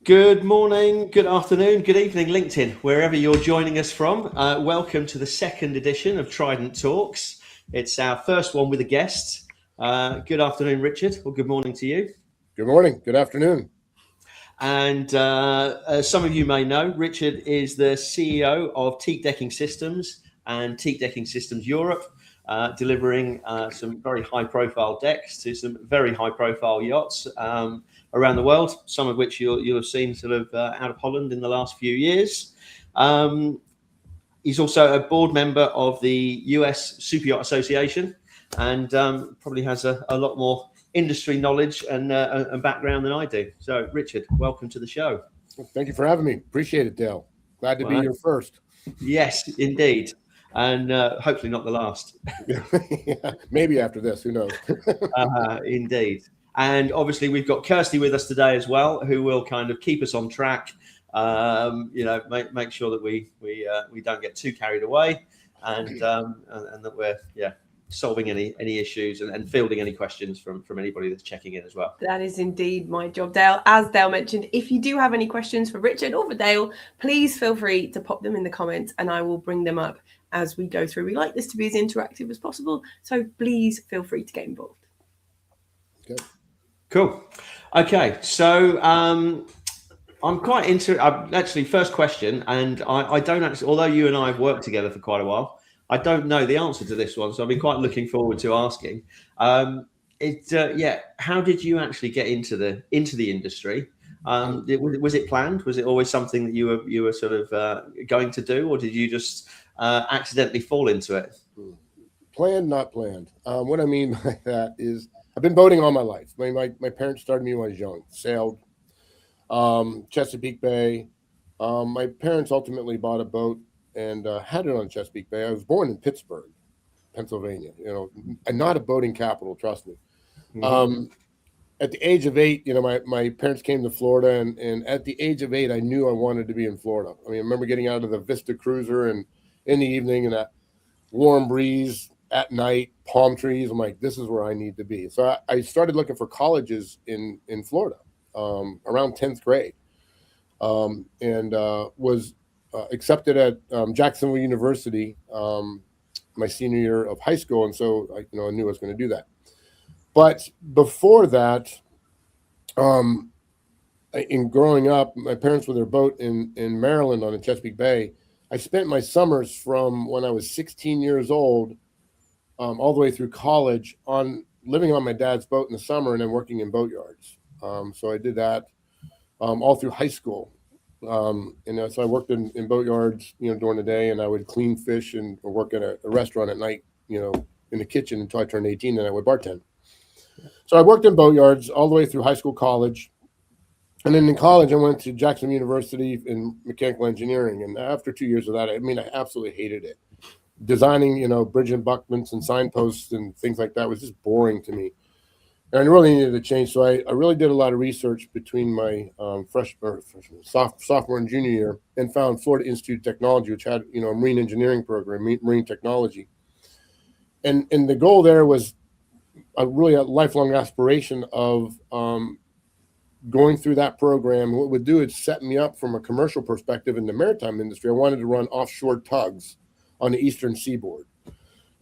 Good morning, good afternoon, good evening, LinkedIn, wherever you're joining us from. Welcome to the second edition of Trident Talks. It's our first one with a guest. Good afternoon, Richard, or good morning to you. Good morning. Good afternoon. And as some of you may know, Richard is the CEO of Teak Decking Systems and Teak Decking Systems Europe, delivering some very high-profile decks to some very high-profile yachts around the world, some of which you'll have seen sort of out of Holland in the last few years. He's also a board member of the US Super Yacht Association and probably has a lot more industry knowledge and background than I do. So, Richard, welcome to the show. Thank you for having me. Appreciate it, Dale. Glad to be Well, your first. yes, indeed. And hopefully not the last. Yeah, maybe after this, who knows? Indeed. And obviously, we've got Kirsty with us today as well, who will kind of keep us on track. Make sure that we don't get too carried away, and that we're solving any issues and fielding any questions from anybody that's checking in as well. That is indeed my job, Dale. As Dale mentioned, if you do have any questions for Richard or for Dale, please feel free to pop them in the comments and I will bring them up as we go through. We like this to be as interactive as possible, so please feel free to get involved. Okay. Cool. Okay, so I'm quite into actually first question, and I don't actually, although you and I have worked together for quite a while, I don't know the answer to this one, so I've been quite looking forward to asking. How did you actually get into the industry? Was it planned? Was it always something that you were sort of going to do, or did you just accidentally fall into it? Planned, not planned. What I mean by that is I've been boating all my life. My parents started me when I was young. Sailed Chesapeake Bay. My parents ultimately bought a boat and had it on Chesapeake Bay. I was born in Pittsburgh, Pennsylvania. And not a boating capital, trust me. Mm-hmm. At the age of 8, my parents came to Florida, and at the age of 8, I knew I wanted to be in Florida. I remember getting out of the Vista Cruiser and in the evening and that warm breeze at night, palm trees. I'm like, this is where I need to be. So I started looking for colleges in Florida around 10th grade, and was accepted at Jacksonville University my senior year of high school, and so I knew I was going to do that. But before that, in growing up, my parents with their boat in Maryland on the Chesapeake Bay. I spent my summers from when I was 16 years old all the way through college living on my dad's boat in the summer and then working in boat yards. So I did that all through high school. So I worked in boat yards, during the day, and I would clean fish or work at a restaurant at night, in the kitchen until I turned 18, and I would bartend. So I worked in boat yards all the way through high school, college. And then in college, I went to Jacksonville University in mechanical engineering. And after 2 years of that, I absolutely hated it. Designing, bridge embankments and signposts and things like that was just boring to me. And I really needed a change. So I really did a lot of research between my sophomore and junior year, and found Florida Institute of Technology, which had, a marine engineering program, marine technology. And the goal there was a lifelong aspiration of going through that program. What it would do is set me up from a commercial perspective in the maritime industry. I wanted to run offshore tugs on the eastern seaboard.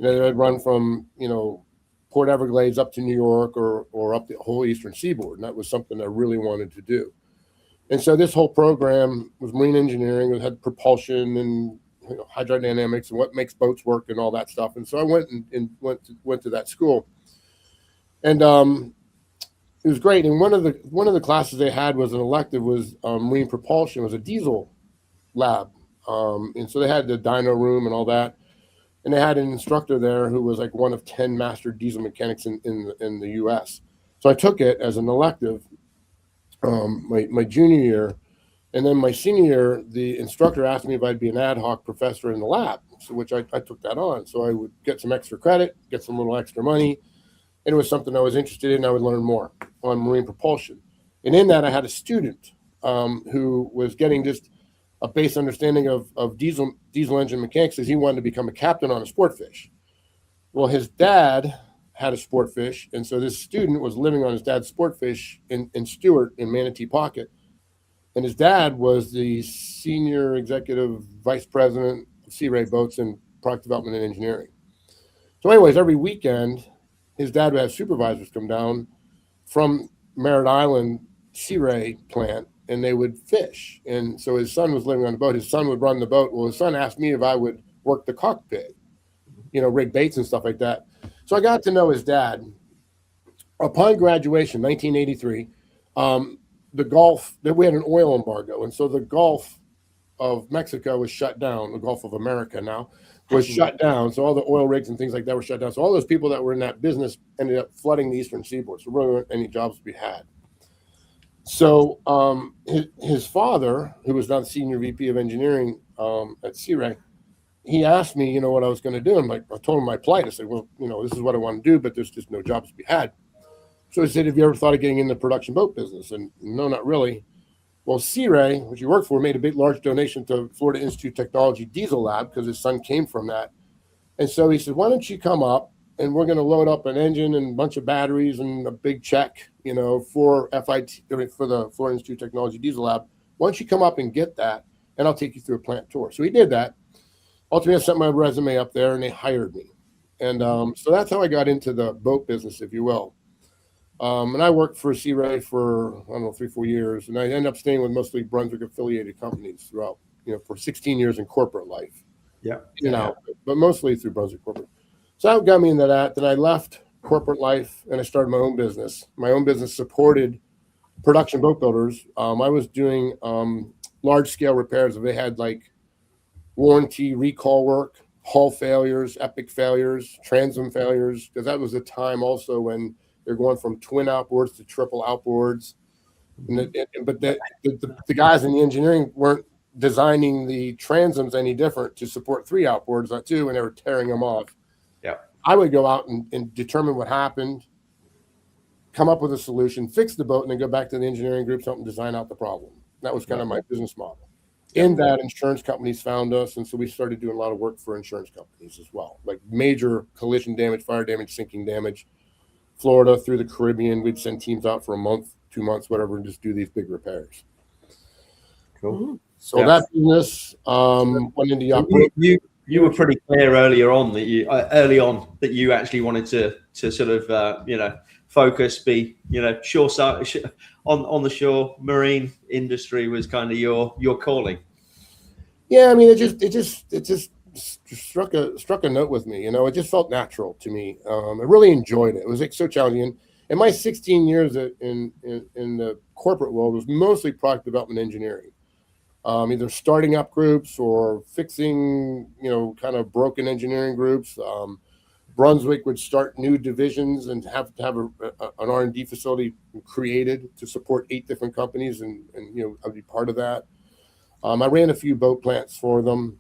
I'd run from, Port Everglades up to New York or up the whole eastern seaboard. And that was something I really wanted to do. And so this whole program was marine engineering. It had propulsion and hydrodynamics and what makes boats work and all that stuff. And so I went to that school. And it was great. And one of the classes they had was an elective was marine propulsion. It was a diesel lab. And so they had the dyno room and all that. And they had an instructor there who was like one of 10 master diesel mechanics in the U.S. So I took it as an elective my junior year. And then my senior year, the instructor asked me if I'd be an ad hoc professor in the lab, which I took that on. So I would get some extra credit, get some little extra money. And it was something I was interested in. I would learn more on marine propulsion. And in that, I had a student who was getting just a base understanding of diesel engine mechanics, as he wanted to become a captain on a sport fish. Well, his dad had a sport fish, and so this student was living on his dad's sport fish in Stewart in Manatee Pocket. And his dad was the senior executive vice president of Sea Ray Boats and product development and engineering. So anyways, every weekend, his dad would have supervisors come down from Merritt Island Sea Ray plant, and they would fish. And so his son was living on the boat. His son would run the boat. Well, his son asked me if I would work the cockpit, rig baits and stuff like that. So I got to know his dad. Upon graduation, 1983, the Gulf, we had an oil embargo. And so the Gulf of Mexico was shut down. The Gulf of America now was shut down. So all the oil rigs and things like that were shut down. So all those people that were in that business ended up flooding the eastern seaboard. So there really weren't any jobs to be had. So his father, who was now the senior VP of engineering at Sea Ray, he asked me, what I was going to do. And I told him my plight. I said, well, this is what I want to do, but there's just no jobs to be had. So he said, have you ever thought of getting in the production boat business? And no, not really. Well, Sea Ray, which he worked for, made a large donation to Florida Institute of Technology Diesel Lab because his son came from that. And so he said, why don't you come up and we're going to load up an engine and a bunch of batteries and a big check, for FIT, for the Florida Institute of Technology Diesel Lab. Why don't you come up and get that, and I'll take you through a plant tour. So he did that. Ultimately, I sent my resume up there, and they hired me. And so that's how I got into the boat business, if you will. And I worked for Sea Ray for, 3-4 years. And I ended up staying with mostly Brunswick affiliated companies throughout, for 16 years in corporate life. Yeah. But mostly through Brunswick corporate. So that got me into that. Then I left corporate life and I started my own business. My own business supported production boat builders. I was doing large scale repairs. They had like warranty recall work, hull failures, epic failures, transom failures, because that was the time also when they're going from twin outboards to triple outboards. But the guys in the engineering weren't designing the transoms any different to support 3 outboards, too, and they were tearing them off. Yeah, I would go out and determine what happened, come up with a solution, fix the boat, and then go back to the engineering group, help them design out the problem. That was kind of my business model. In that, insurance companies found us, and so we started doing a lot of work for insurance companies as well, like major collision damage, fire damage, sinking damage. Florida through the Caribbean, we'd send teams out for a month, 2 months, whatever, and just do these big repairs. Cool. So that business went into yacht. You were pretty clear early on that you actually wanted to sort of focus, be shore side on the shore. Marine industry was kind of your calling. Yeah, I mean, it just struck a note with me. It just felt natural to me. I really enjoyed it. It was like so challenging. And my 16 years in the corporate world was mostly product development engineering. Either starting up groups or fixing, kind of broken engineering groups. Brunswick would start new divisions and have to have an R&D facility created to support 8 different companies, and I'd be part of that. I ran a few boat plants for them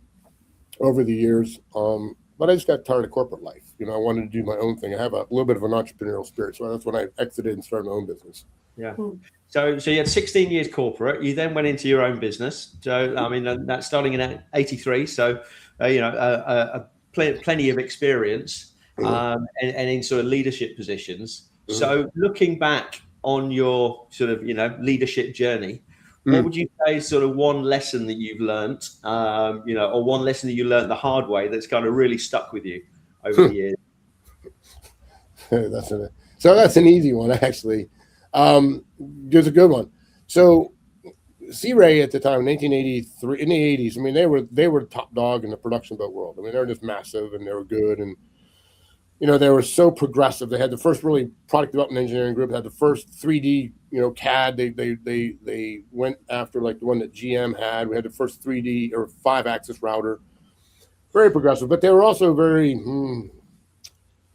over the years, but I just got tired of corporate life. I wanted to do my own thing. I have a little bit of an entrepreneurial spirit, so that's when I exited and started my own business. Yeah. So you had 16 years corporate. You then went into your own business. So I mean, that's starting in '83. So plenty of experience, and in sort of leadership positions. So looking back on your sort of leadership journey, what would you say is sort of one lesson that you've learned, or one lesson that you learned the hard way that's kind of really stuck with you over the years? That's an easy one, actually. There's a good one. So Sea Ray at the time, in 1983, in the 80s, I mean, they were top dog in the production boat world. I mean, they were just massive and they were good. And, they were so progressive. They had the first really product development engineering group, had the first 3D, CAD. They went after like the one that GM had. We had the first 3D or 5-axis router. Very progressive, but they were also very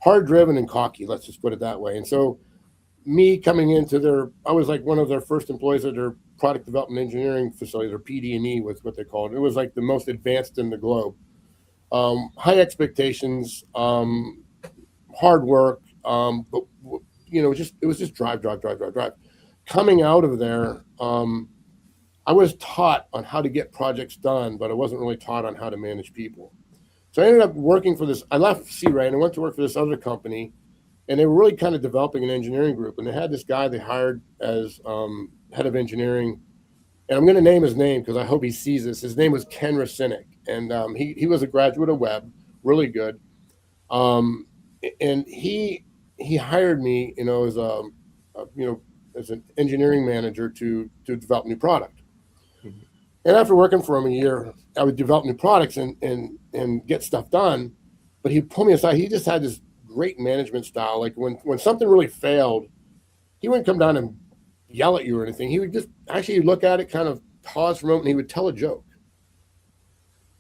hard driven and cocky. Let's just put it that way. And so me coming into I was like one of their first employees at their product development engineering facility, their PD&E was what they called it. It was like the most advanced in the globe. High expectations, hard work, but it was just drive. Coming out of there, I was taught on how to get projects done, but I wasn't really taught on how to manage people. So I ended up working for I left Sea Ray and I went to work for this other company, and they were really kind of developing an engineering group. And they had this guy they hired as head of engineering and I'm going to name his name because I hope he sees this. His name was Ken Racinic, and he was a graduate of Webb, really good. And he hired me, as as an engineering manager to develop new product. Mm-hmm. And after working for him a year, I would develop new products and get stuff done. But he'd pull me aside. He just had this great management style. Like when something really failed, he wouldn't come down and yell at you or anything. He would just actually look at it, kind of pause for a moment, and he would tell a joke.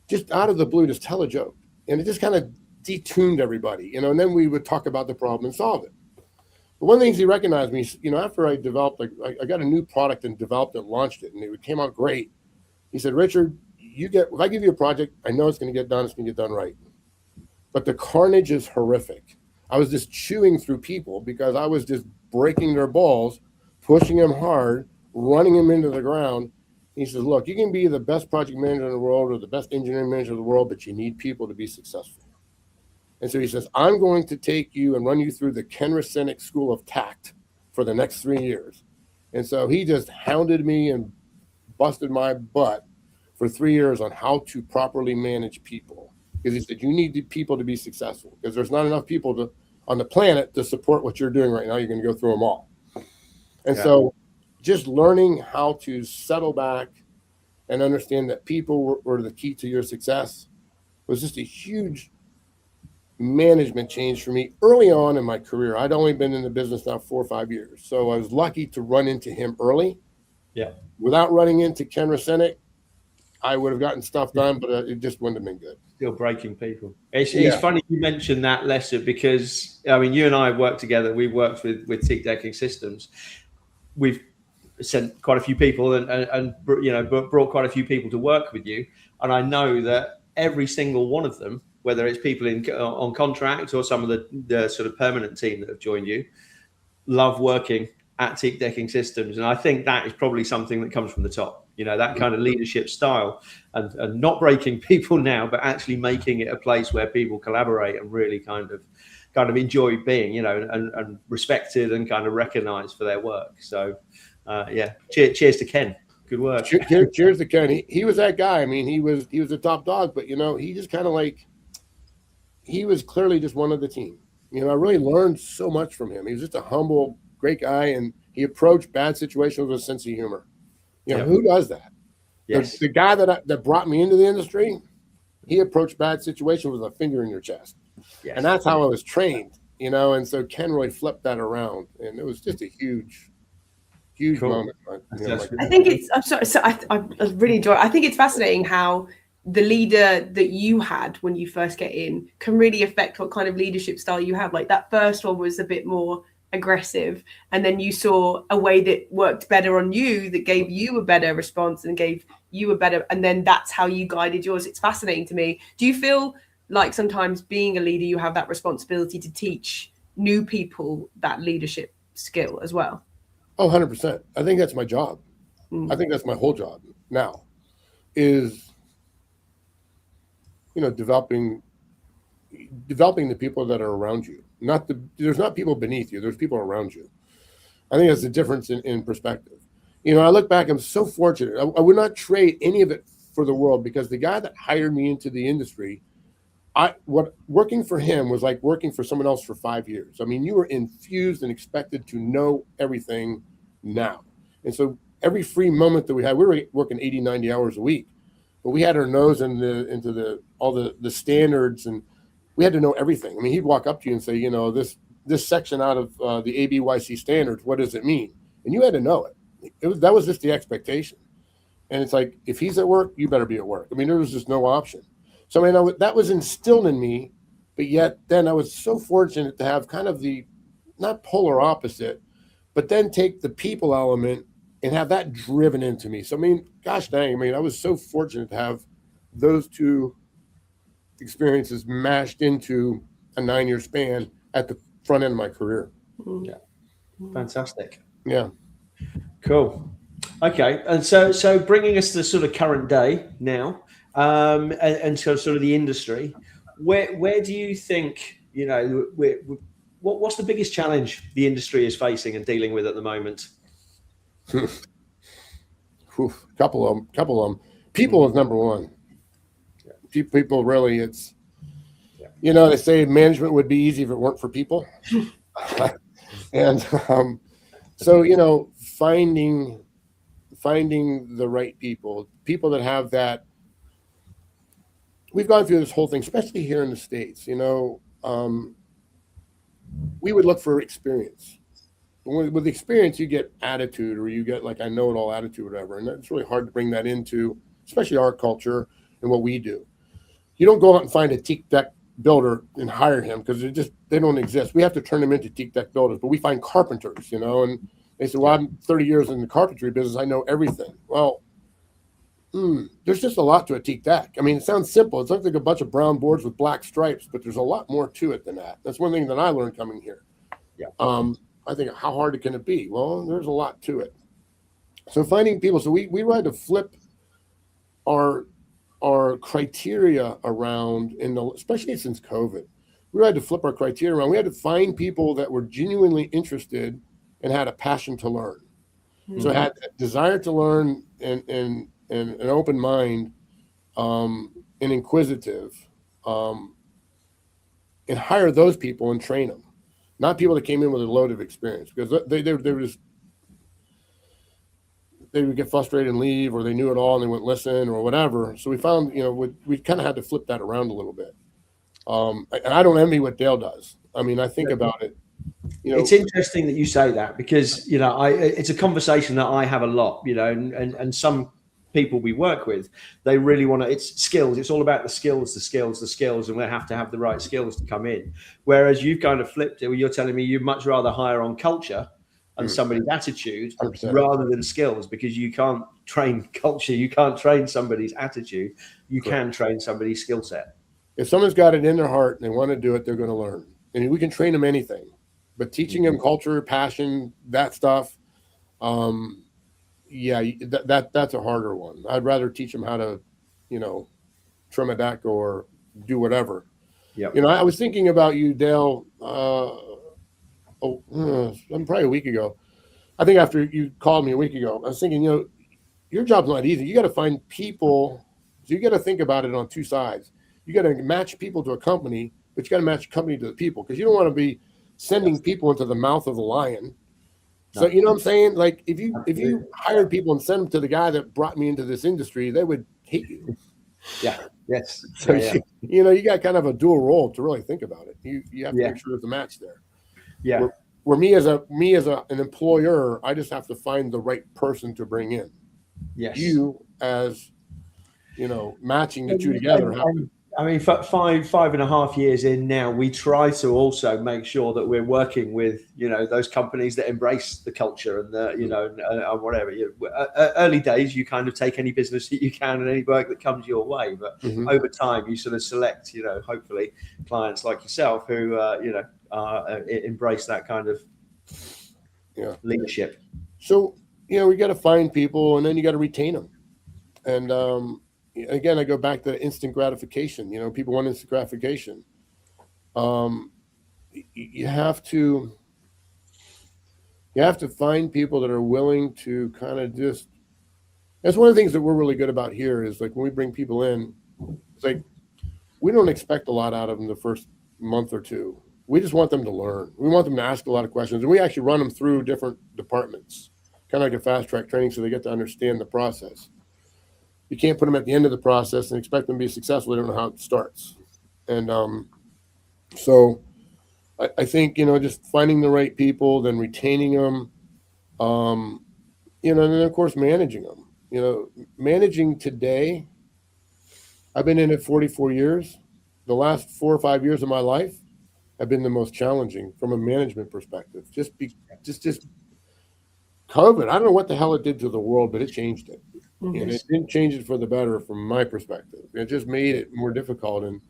Just out of the blue, just tell a joke. And it just kind of detuned everybody, and then we would talk about the problem and solve it. But one of the things he recognized me, after I developed, I got a new product and developed it, launched it, and it came out great. He said, Richard, if I give you a project, I know it's going to get done, it's going to get done right. But the carnage is horrific. I was just chewing through people because I was just breaking their balls, pushing them hard, running them into the ground. He says, look, you can be the best project manager in the world or the best engineering manager in the world, but you need people to be successful. And so he says, I'm going to take you and run you through the Ken Racinic School of Tact for the next 3 years. And so he just hounded me and busted my butt for 3 years on how to properly manage people. Because he said, you need the people to be successful because there's not enough people on the planet to support what you're doing right now. You're going to go through them all. And so just learning how to settle back and understand that people were the key to your success was just a huge management change for me early on in my career. I'd only been in the business now 4 or 5 years. So I was lucky to run into him early. Yeah. Without running into Ken Racinic, I would have gotten stuff done, but it just wouldn't have been good. Still breaking people. It's funny you mentioned that, Lester, because you and I work together. We've worked with Teak Decking Systems. We've sent quite a few people and brought quite a few people to work with you. And I know that every single one of them, whether it's people on contract or some of the sort of permanent team that have joined you, love working at Teak Decking Systems. And I think that is probably something that comes from the top, that kind of leadership style and not breaking people now, but actually making it a place where people collaborate and really kind of enjoy being, and respected and kind of recognized for their work. So, cheers to Ken. Good work. Cheers to Ken. He was that guy. I mean, he was a top dog, but, he just kind of he was clearly just one of the team. I really learned so much from him. He was just a humble, great guy, and he approached bad situations with a sense of humor. Who does that? Yes. The guy that brought me into the industry, he approached bad situations with a finger in your chest. Yes. And that's how I was trained, and so Ken really flipped that around, and it was just a huge moment. I think it's, I'm sorry, so I really enjoy it. I think it's fascinating how the leader that you had when you first get in can really affect what kind of leadership style you have. Like that first one was a bit more aggressive, and then you saw a way that worked better on you, that gave you a better response and gave you a better, and then that's how you guided yours. It's fascinating to me. Do you feel like sometimes being a leader, you have that responsibility to teach new people that leadership skill as well? Oh, 100%. I think that's my job. I think that's my whole job now is, developing the people that are around you. There's not people beneath you. There's people around you. I think that's the difference in perspective. I look back, I'm so fortunate. I would not trade any of it for the world because the guy that hired me into the industry, working for him was like working for someone else for 5 years. I mean, you were infused and expected to know everything now. And so every free moment that we had, we were working 80, 90 hours a week, but we had our nose into all the standards, and we had to know everything. I mean, he'd walk up to you and say, this section out of the ABYC standards, what does it mean? And you had to know it. That was just the expectation. And it's like, if he's at work, you better be at work. I mean, there was just no option. So, I mean, that was instilled in me, but yet then I was so fortunate to have kind of the, not polar opposite, but then take the people element and have that driven into me. So, I mean, gosh dang, I was so fortunate to have those two experiences mashed into a 9-year span at the front end of my career. Yeah. Fantastic. Yeah. Cool. Okay. And so bringing us to the sort of current day now, and sort of the industry, where do you think, what's the biggest challenge the industry is facing and dealing with at the moment? couple of them. People is number one. People really, it's, they say management would be easy if it weren't for people. And so, finding the right people that have that. We've gone through this whole thing, especially here in the States, we would look for experience. With experience, you get attitude, or you get like I know it all attitude, whatever. And it's really hard to bring that into, especially our culture and what we do. You don't go out and find a teak deck builder and hire him because they don't exist. We have to turn them into teak deck builders, but we find carpenters, and they say, well, I'm 30 years in the carpentry business. I know everything. Well, there's just a lot to a teak deck. I mean, it sounds simple. It looks like a bunch of brown boards with black stripes, but there's a lot more to it than that. That's one thing that I learned coming here. Yeah. I think, how hard can it be? Well, there's a lot to it. So finding people. So we had to flip our criteria around, especially since COVID. We had to flip our criteria around. We had to find people that were genuinely interested and had a passion to learn. Mm-hmm. So had a desire to learn and an open mind, and inquisitive, and hire those people and train them, not people that came in with a load of experience, because they would get frustrated and leave, or they knew it all and they wouldn't listen or whatever. So we found, we kind of had to flip that around a little bit. And I don't envy what Dale does. I mean, I think about it. It's interesting that you say that, because it's a conversation that I have a lot. And some people we work with, they really want to. It's skills. It's all about the skills, and we have to have the right skills to come in. Whereas you've kind of flipped it. Where you're telling me you'd much rather hire on culture and somebody's attitude 100%. Rather than skills, because you can't train culture. You can't train somebody's attitude. You can train somebody's skill set. If someone's got it in their heart and they want to do it, they're going to learn. And we can train them anything, but teaching them culture, passion, that stuff, that's a harder one. I'd rather teach them how to, trim a deck or do whatever. Yeah. I was thinking about you, Dale. Probably a week ago. I think after you called me a week ago, I was thinking, your job's not easy. You got to find people. So you got to think about it on two sides. You got to match people to a company, but you got to match company to the people, because you don't want to be sending people into the mouth of the lion. So you know what I'm saying? Like if you hired people and sent them to the guy that brought me into this industry, they would hate you. Yeah. Yes. So you got kind of a dual role to really think about it. You have to make sure there's a match there. Yeah. Where me as an employer, I just have to find the right person to bring in. Yes. You as matching the two together. I mean, 5.5 years in now, we try to also make sure that we're working with, those companies that embrace the culture and and whatever. Early days, you kind of take any business that you can and any work that comes your way. But over time, you sort of select, hopefully clients like yourself who, embrace that kind of leadership. So, we got to find people, and then you got to retain them. And, again, I go back to instant gratification. People want instant gratification. You have to find people that are willing to kind of just. That's one of the things that we're really good about here is, like, when we bring people in, it's like we don't expect a lot out of them the first month or two. We just want them to learn. We want them to ask a lot of questions, and we actually run them through different departments, kind of like a fast track training, so they get to understand the process. You can't put them at the end of the process and expect them to be successful. They don't know how it starts. And so I think, just finding the right people, then retaining them, and then, of course, managing them. Managing today, I've been in it 44 years. The last 4 or 5 years of my life have been the most challenging from a management perspective. Just COVID, I don't know what the hell it did to the world, but it changed it. Mm-hmm. And it didn't change it for the better from my perspective. It just made it more difficult. And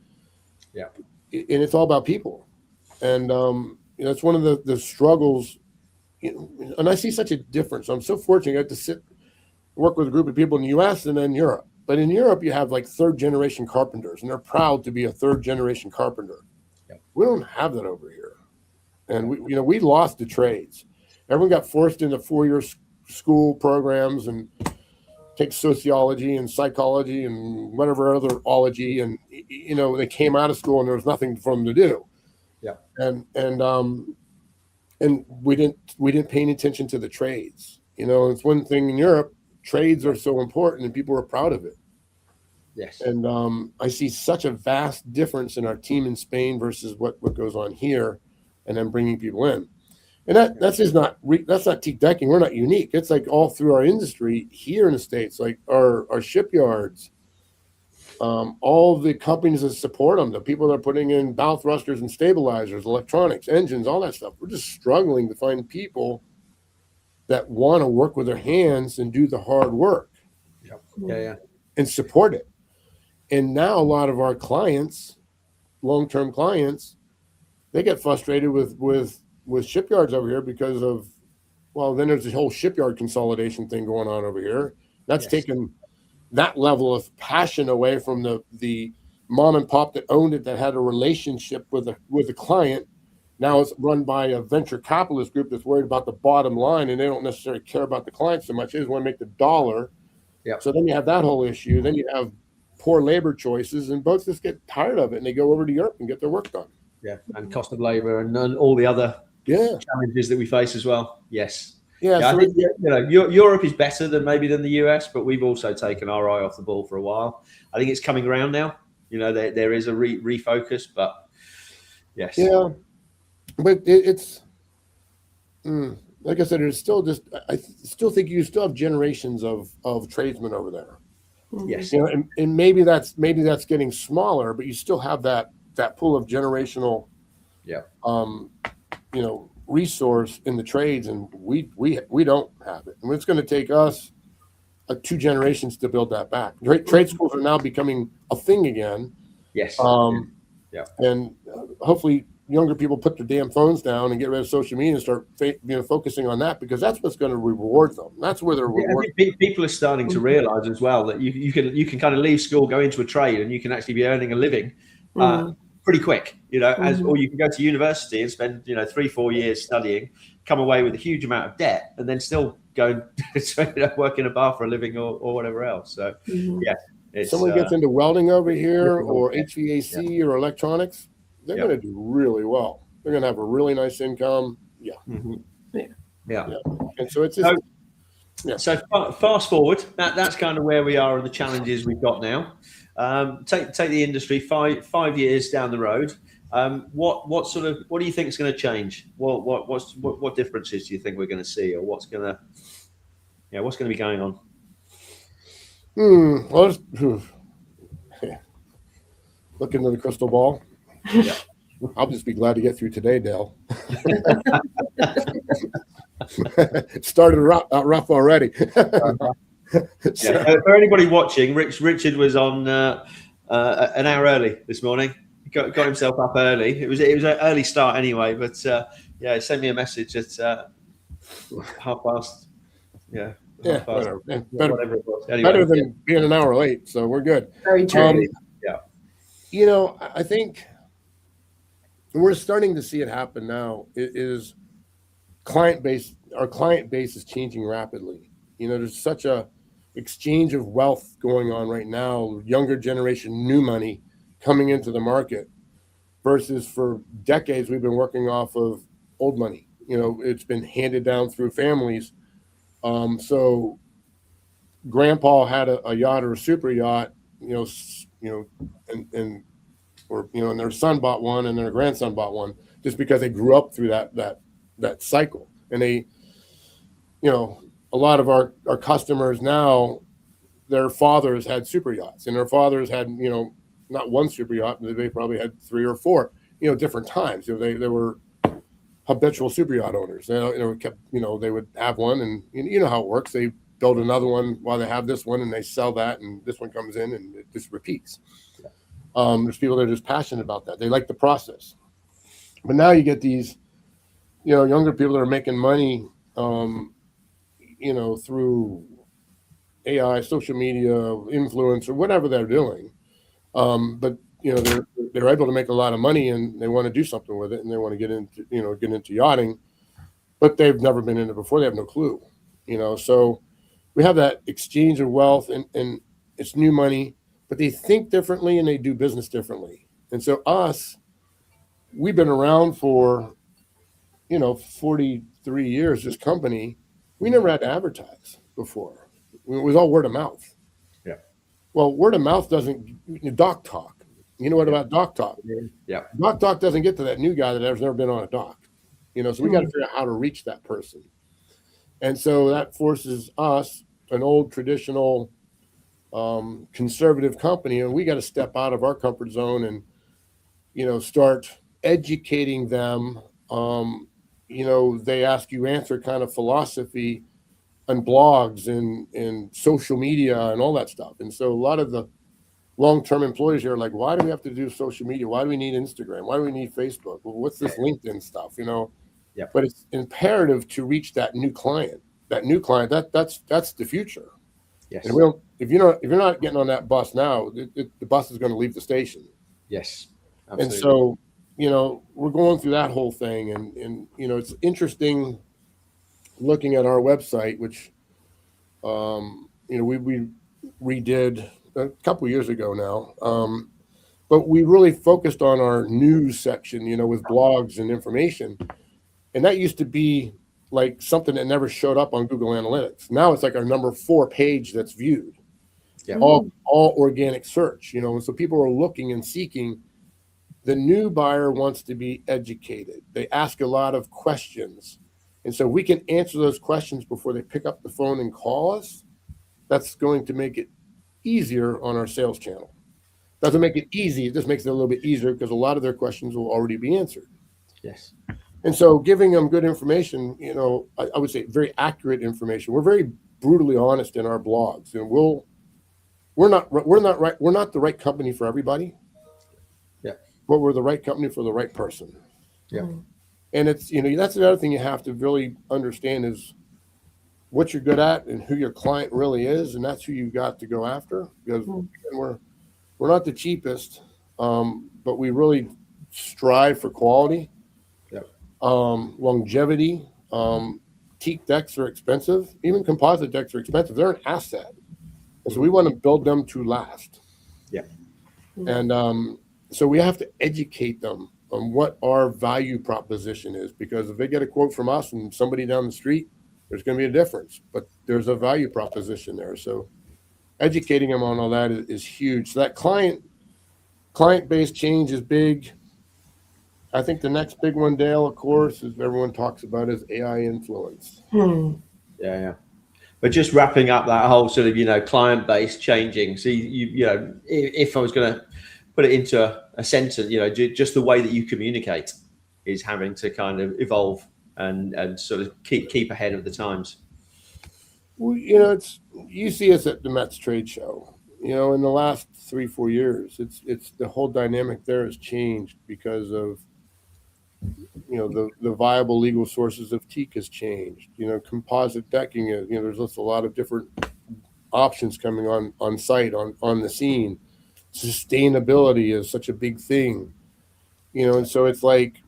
it's all about people. And it's one of the struggles. And I see such a difference. I'm so fortunate I got to work with a group of people in the U.S. and then Europe. But in Europe, you have like third generation carpenters, and they're proud to be a third generation carpenter. Yeah. We don't have that over here. And we lost the trades. Everyone got forced into 4-year school programs, and take sociology and psychology and whatever other ology, and they came out of school and there was nothing for them to do. Yeah. And we didn't pay any attention to the trades. It's one thing in Europe, trades are so important and people are proud of it. Yes. And I see such a vast difference in our team in Spain versus what goes on here, and then bringing people in. And that's not Teak Decking. We're not unique. It's like all through our industry here in the States, like our shipyards, all the companies that support them, the people that are putting in bow thrusters and stabilizers, electronics, engines, all that stuff. We're just struggling to find people that want to work with their hands and do the hard work. Yeah. And support it. And now a lot of our clients, long-term clients, they get frustrated with shipyards over here because of, then there's this whole shipyard consolidation thing going on over here. That's taken that level of passion away from the mom and pop that owned it, that had a relationship with a client. Now it's run by a venture capitalist group that's worried about the bottom line, and they don't necessarily care about the client so much. They just want to make the dollar. Yeah. So then you have that whole issue. Then you have poor labor choices, and boats just get tired of it, and they go over to Europe and get their work done. Yeah, and cost of labor and all the other challenges that we face as well. Yes. Yeah. So I think Europe is better than the US, but we've also taken our eye off the ball for a while. I think it's coming around now. There is a refocus, but yes. Yeah, but it's like I said, there's still I still think you still have generations of tradesmen over there. Yes. And maybe that's getting smaller, but you still have that pool of generational resource in the trades, and we don't have it. And it's going to take us 2 generations to build that back. Trade schools are now becoming a thing again. Yes. And hopefully younger people put their damn phones down and get rid of social media and start focusing on that, because that's what's going to reward them. That's where they're rewarded. People are starting to realize as well that you can kind of leave school, go into a trade, and you can actually be earning a living pretty quick, or you can go to university and spend 3-4 years studying, come away with a huge amount of debt, and then still go work in a bar for a living or whatever else. So someone gets into welding over here, or HVAC or electronics, they're going to do really well. They're going to have a really nice income. Yeah. And so it's just, So fast forward, that's kind of where we are and the challenges we've got now. Take the industry 5 years down the road. What do you think is going to change? What differences do you think we're going to see, or what's going to be going on? Look into the crystal ball. Yeah. I'll just be glad to get through today, Dale. Started rough already. For anybody watching, Richard was on an hour early this morning. He got himself up early. It was an early start anyway, but he sent me a message at 1:30. Whatever. Whatever it was. Anyway, better than being an hour late, so we're good. Very true. I think we're starting to see it happen now. It is our client base is changing rapidly. There's such a exchange of wealth going on right now, younger generation, new money coming into the market, versus for decades we've been working off of old money. It's been handed down through families. So grandpa had a yacht or a super yacht, and their son bought one and their grandson bought one, just because they grew up through that cycle. And they, a lot of our customers now, their fathers had super yachts, and their fathers had, not one super yacht, but they probably had 3 or 4, different times. They were habitual super yacht owners. They would have one, and you know how it works. They build another one while they have this one, and they sell that, and this one comes in, and it just repeats. There's people that are just passionate about that. They like the process. But now you get these, younger people that are making money, through AI, social media, influence, or whatever they're doing. But they're able to make a lot of money, and they want to do something with it, and they want to get into yachting, but they've never been in it before. They have no clue, So we have that exchange of wealth, and it's new money, but they think differently and they do business differently. And so we've been around for, 43 years, this company. We never had to advertise before. It was all word of mouth. Yeah. Well, word of mouth doesn't, dock talk. You know what about dock talk? Yeah. Dock talk doesn't get to that new guy that has never been on a dock. So we got to figure out how to reach that person. And so that forces us, an old traditional conservative company, and we got to step out of our comfort zone and, start educating them. They ask you answer kind of philosophy on blogs and social media and all that stuff. And so a lot of the long-term employees here are like, why do we have to do social media? Why do we need Instagram? Why do we need Facebook? Well, what's this LinkedIn stuff? Yeah. But it's imperative to reach that new client. That new client, that's the future. Yes. And if you're not getting on that bus now, the bus is going to leave the station. Yes. Absolutely. And so, we're going through that whole thing, and it's interesting looking at our website, which we redid a couple years ago now. But we really focused on our news section, with blogs and information. And that used to be like something that never showed up on Google Analytics. Now it's like our number 4 page that's viewed. Yeah. All organic search, and so people are looking and seeking. The new buyer wants to be educated. They ask a lot of questions. And so we can answer those questions before they pick up the phone and call us. That's going to make it easier on our sales channel. Doesn't make it easy. It just makes it a little bit easier because a lot of their questions will already be answered. Yes. And so giving them good information, I would say very accurate information. We're very brutally honest in our blogs, and we're not the right company for everybody. Yeah. But we're the right company for the right person. Yeah. And it's, that's another thing you have to really understand is what you're good at and who your client really is. And that's who you got to go after, because we're not the cheapest, but we really strive for quality, longevity. Teak decks are expensive. Even composite decks are expensive. They're an asset. And so we want to build them to last. Yeah. And so we have to educate them on what our value proposition is, because if they get a quote from us and somebody down the street, there's going to be a difference, but there's a value proposition there. So educating them on all that is huge. So that client-based change is big. I think the next big one, Dale, of course, is everyone talks about is AI influence. Yeah. But just wrapping up that whole sort of, client-based changing. So if I was going to put it into a sentence, just the way that you communicate is having to kind of evolve and sort of keep ahead of the times. Well, you see us at the Mets trade show. In the last 3-4 years, it's the whole dynamic there has changed because of the viable legal sources of teak has changed. Composite decking is, there's just a lot of different options coming on site on the scene. Sustainability is such a big thing, and so it's like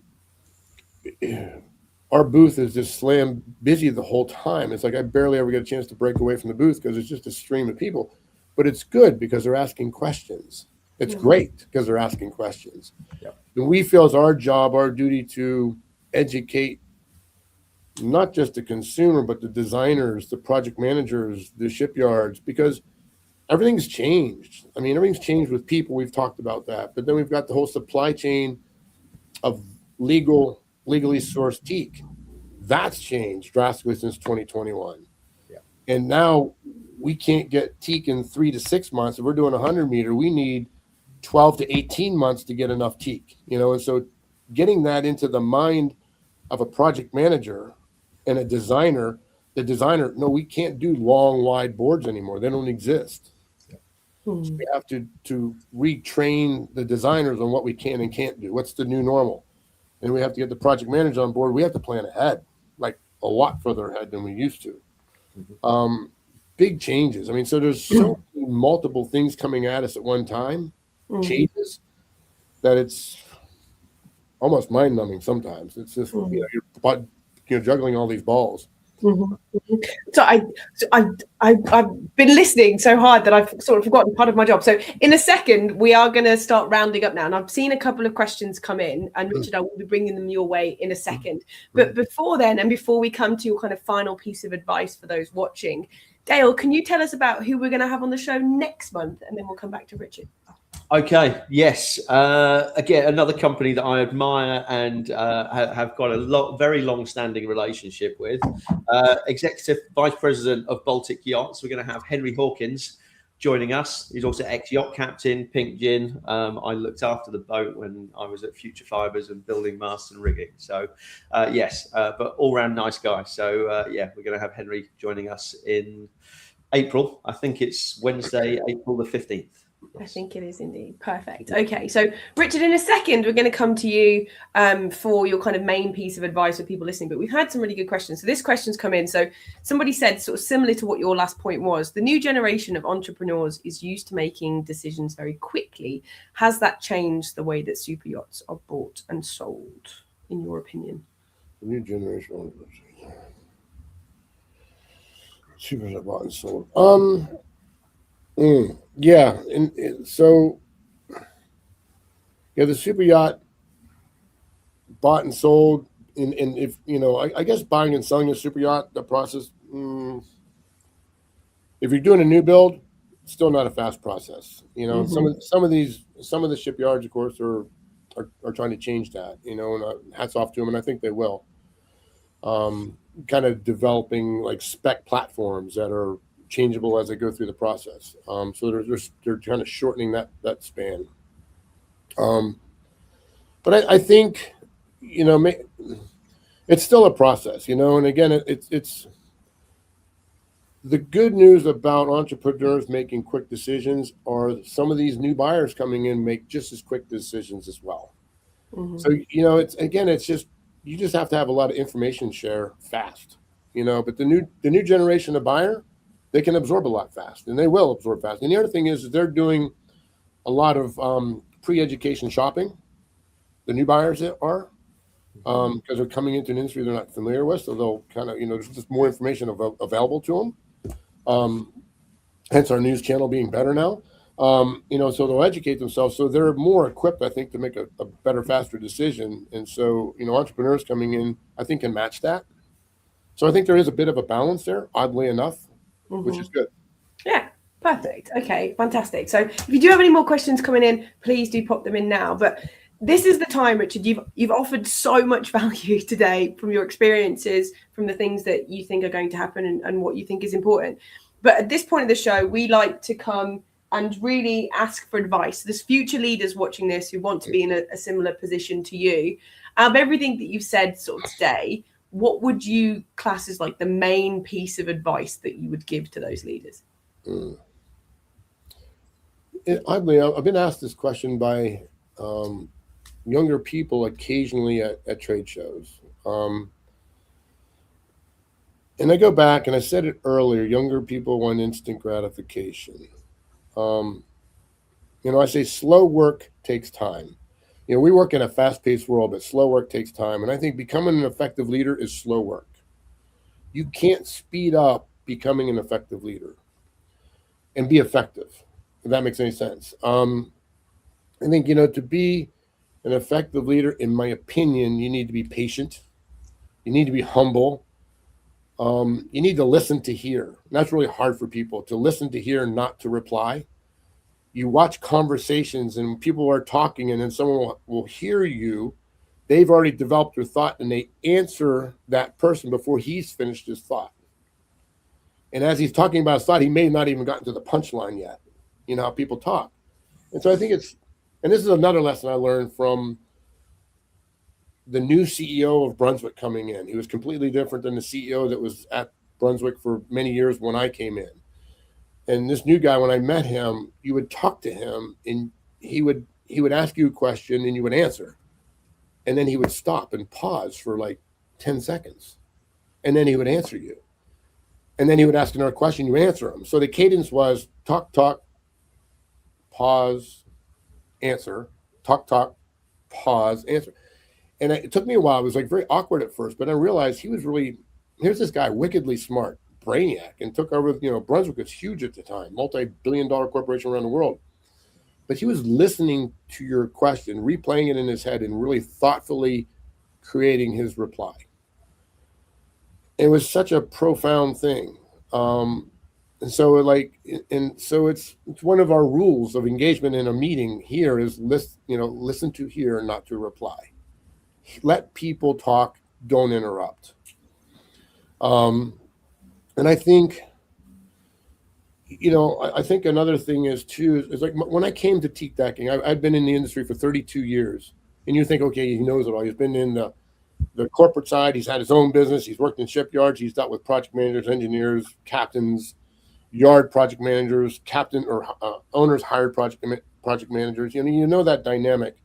our booth is just slam busy the whole time. It's like I barely ever get a chance to break away from the booth because it's just a stream of people. But it's good because they're asking questions. It's great because they're asking questions. Yep. And we feel it's our job, our duty to educate not just the consumer, but the designers, the project managers, the shipyards, because everything's changed. I mean, everything's changed with people. We've talked about that. But then we've got the whole supply chain of legally sourced teak. That's changed drastically since 2021. Yeah. And now we can't get teak in 3 to 6 months. If we're doing 100 meter, we need 12 to 18 months to get enough teak, and so getting that into the mind of a project manager and a designer, no, we can't do long, wide boards anymore. They don't exist. So we have to retrain the designers on what we can and can't do. What's the new normal? And we have to get the project manager on board. We have to plan ahead, like a lot further ahead than we used to. Big changes. I mean, so there's so many multiple things coming at us at one time, changes, that it's almost mind-numbing sometimes. It's just, you're juggling all these balls. So I've been listening so hard that I've sort of forgotten part of my job. So in a second, we are going to start rounding up now. And I've seen a couple of questions come in, and Richard, I will be bringing them your way in a second. But before then, and before we come to your kind of final piece of advice for those watching, Dale, can you tell us about who we're going to have on the show next month? And then we'll come back to Richard. Okay. Yes. Again, another company that I admire and have got a very long-standing relationship with. Executive Vice President of Baltic Yachts. We're going to have Henry Hawkins joining us. He's also ex-yacht captain, Pink Gin. I looked after the boat when I was at Future Fibers and building masts and rigging. So, yes, but all-round nice guy. So, yeah, we're going to have Henry joining us in April. I think it's Wednesday, April the 15th. I think it is indeed. Perfect. Okay. So, Richard, in a second, we're going to come to you for your kind of main piece of advice for people listening. But we've had some really good questions. So this question's come in. So somebody said, sort of similar to what your last point was, the new generation of entrepreneurs is used to making decisions very quickly. Has that changed the way that super yachts are bought and sold, in your opinion? The new generation super yachts are bought and sold. Yeah, so the super yacht bought and sold, and if I guess buying and selling a super yacht, the process. If you're doing a new build, it's still not a fast process. Some of the shipyards, of course, are trying to change that. And hats off to them, and I think they will. Kind of developing like spec platforms that are changeable as they go through the process. So they're kind of shortening that span. But I think, it's still a process, and again, it's the good news about entrepreneurs making quick decisions are some of these new buyers coming in make just as quick decisions as well. So, it's just, you just have to have a lot of information share fast, but the new generation of buyer, they can absorb a lot fast, and they will absorb fast. And the other thing is they're doing a lot of pre-education shopping. The new buyers are, because they're coming into an industry they're not familiar with, so they'll kind of, there's just more information available to them. Hence our news channel being better now. So they'll educate themselves, so they're more equipped, I think, to make a better, faster decision. And so, entrepreneurs coming in, I think, can match that. So I think there is a bit of a balance there, oddly enough. Which is good. Yeah, perfect. Okay, fantastic. So if you do have any more questions coming in, please do pop them in now. But this is the time, Richard. You've offered so much value today from your experiences, from the things that you think are going to happen and what you think is important. But at this point of the show, we like to come and really ask for advice. There's future leaders watching this who want to be in a similar position to you. Out of everything that you've said sort of today, what would you class as like the main piece of advice that you would give to those leaders? Oddly, I've been asked this question by younger people occasionally at trade shows. And I go back, and I said it earlier, younger people want instant gratification. I say slow work takes time. We work in a fast-paced world, but slow work takes time. And I think becoming an effective leader is slow work. You can't speed up becoming an effective leader and be effective, if that makes any sense. I think, to be an effective leader, in my opinion, you need to be patient. You need to be humble. You need to listen to hear. And that's really hard for people, to listen to hear and not to reply. You watch conversations and people are talking, and then someone will hear you. They've already developed their thought, and they answer that person before he's finished his thought. And as he's talking about his thought, he may not even gotten to the punchline yet. How people talk. And so I think and this is another lesson I learned from the new CEO of Brunswick coming in. He was completely different than the CEO that was at Brunswick for many years when I came in. And this new guy, when I met him, you would talk to him, and he would ask you a question, and you would answer. And then he would stop and pause for like 10 seconds. And then he would answer you. And then he would ask another question, you answer him. So the cadence was talk, pause, answer, talk, pause, answer. And it took me a while. It was like very awkward at first, but I realized he was really here's this guy, wickedly smart, brainiac, and took over, Brunswick was huge at the time, multi-billion-dollar corporation around the world. But he was listening to your question, replaying it in his head, and really thoughtfully creating his reply. It was such a profound thing. And so it's one of our rules of engagement in a meeting here is listen to hear, not to reply. Let people talk, don't interrupt. And I think, I think another thing is like when I came to Teak Decking, I've been in the industry for 32 years, and you think, okay, he knows it all. He's been in the corporate side. He's had his own business. He's worked in shipyards. He's dealt with project managers, engineers, captains, yard project managers, owners hired project managers. You know that dynamic.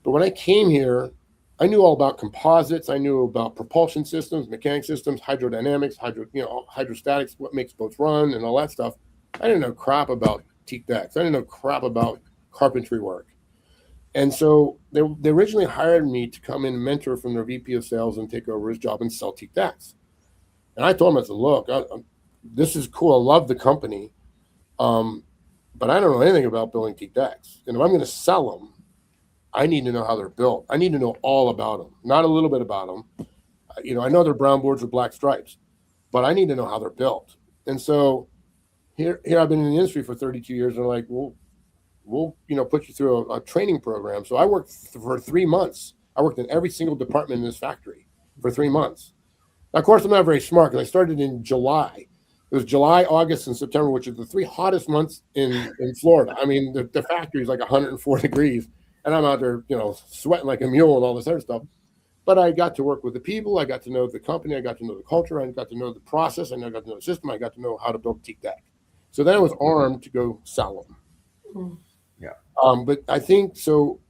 But when I came here, I knew all about composites. I knew about propulsion systems, mechanic systems, hydrodynamics, hydrostatics, what makes boats run, and all that stuff. I didn't know crap about teak decks. I didn't know crap about carpentry work. And so they originally hired me to come in and mentor from their VP of sales and take over his job and sell teak decks. And I told him, I said, look, this is cool. I love the company, but I don't know anything about building teak decks. And if I'm going to sell them, I need to know how they're built. I need to know all about them, not a little bit about them. I know they're brown boards with black stripes, but I need to know how they're built. And so here I've been in the industry for 32 years, and they're like, we'll put you through a training program. So I worked for 3 months. I worked in every single department in this factory for 3 months. Now, of course, I'm not very smart because I started in July. It was July, August, and September, which are the 3 hottest months in Florida. I mean, the factory is like 104 degrees, and I'm out there, sweating like a mule and all this other stuff. But I got to work with the people. I got to know the company. I got to know the culture. I got to know the process. And I got to know the system. I got to know how to build a teak deck. So then I was armed to go sell them. Mm-hmm. Yeah. But I think so.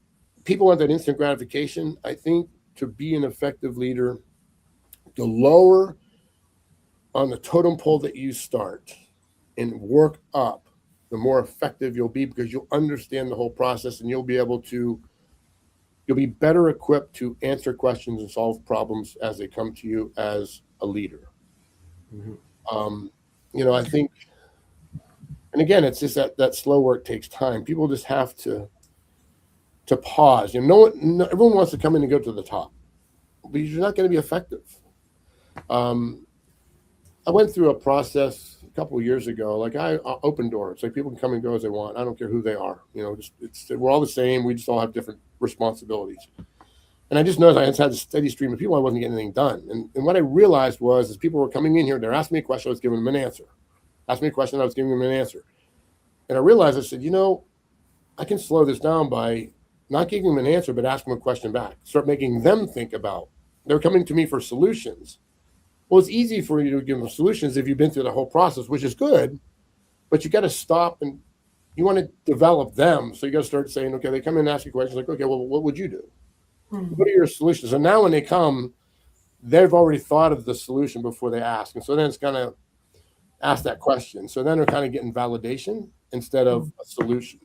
People want that instant gratification. I think to be an effective leader, the lower on the totem pole that you start and work up, the more effective you'll be, because you'll understand the whole process, and you'll be better equipped to answer questions and solve problems as they come to you as a leader. Mm-hmm. I think, and again, it's just that slow work takes time. People just have to pause. Everyone wants to come in and go to the top, but you're not going to be effective. I went through a process a couple of years ago. Like I open doors. Like people can come and go as they want. I don't care who they are. We're all the same. We just all have different responsibilities. And I just noticed I just had a steady stream of people. I wasn't getting anything done. And what I realized was, as people were coming in here, they're asking me a question. I was giving them an answer. Asked me a question. I was giving them an answer. And I realized, I said, I can slow this down by not giving them an answer, but asking them a question back. Start making them think about. They're coming to me for solutions. Well, it's easy for you to give them solutions if you've been through the whole process, which is good, but you got to stop and you want to develop them. So you got to start saying, okay, they come in and ask you questions like, okay, well, what would you do? Mm-hmm. What are your solutions? And now when they come, they've already thought of the solution before they ask. And so then it's kind of ask that question. So then they're kind of getting validation instead of a solution.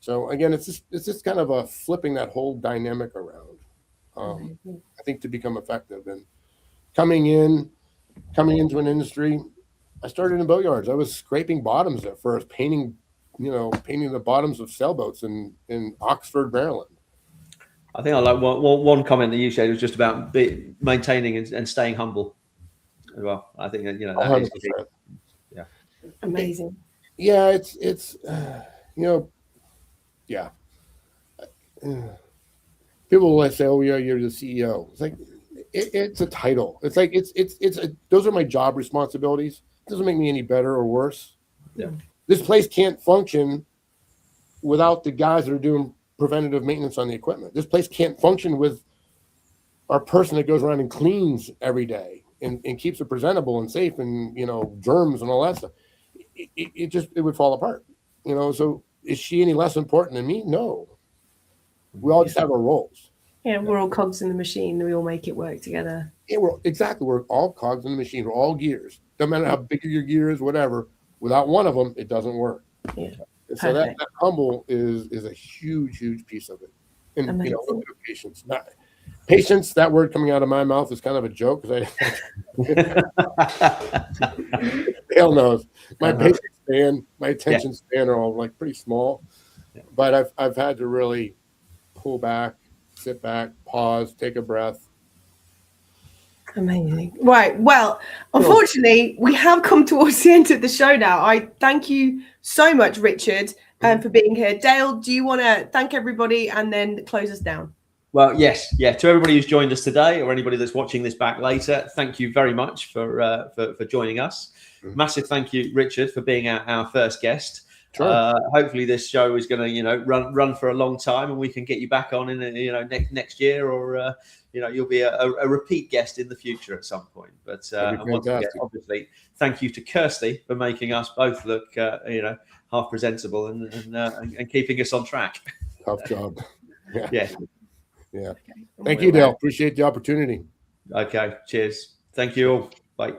So again, it's just kind of a flipping that whole dynamic around, I think, to become effective. And coming into an industry, I started in boatyards. I was scraping bottoms at first, painting the bottoms of sailboats in Oxford, Maryland. I think I like one comment that you shared was just about maintaining and staying humble as well. I think that, that 100%. Is the key. Yeah. Amazing. Yeah, it's yeah. People will say, "Oh, yeah, you're the CEO." It's like it's a title. It's like those are my job responsibilities. It doesn't make me any better or worse. Yeah. This place can't function without the guys that are doing preventative maintenance on the equipment. This place can't function with our person that goes around and cleans every day and keeps it presentable and safe and germs and all that stuff. It would fall apart. So is she any less important than me? No. We all just have our roles. Yeah, we're all cogs in the machine. We all make it work together. Yeah, we're all cogs in the machine. We're all gears. Doesn't matter how big your gear is, whatever. Without one of them, it doesn't work. Yeah. And so that humble is a huge piece of it. And patience. Patience, that word coming out of my mouth is kind of a joke because Dale knows my patience span, my attention span are all like pretty small, but I've had to really pull back, sit back, pause, take a breath. Amazing. Right. Well, unfortunately, we have come towards the end of the show now. I thank you so much, Richard, for being here. Dale, do you want to thank everybody and then close us down? Well, yes, yeah. To everybody who's joined us today, or anybody that's watching this back later, thank you very much for joining us. Massive thank you, Richard, for being our first guest. Sure. Hopefully, this show is going to run for a long time, and we can get you back on in next year, or you'll be a repeat guest in the future at some point. But once again, obviously, thank you to Kirsty for making us both look half presentable and keeping us on track. Tough job. Yeah. Yeah. Thank you, Dale. Appreciate the opportunity. Okay. Cheers. Thank you all. Bye.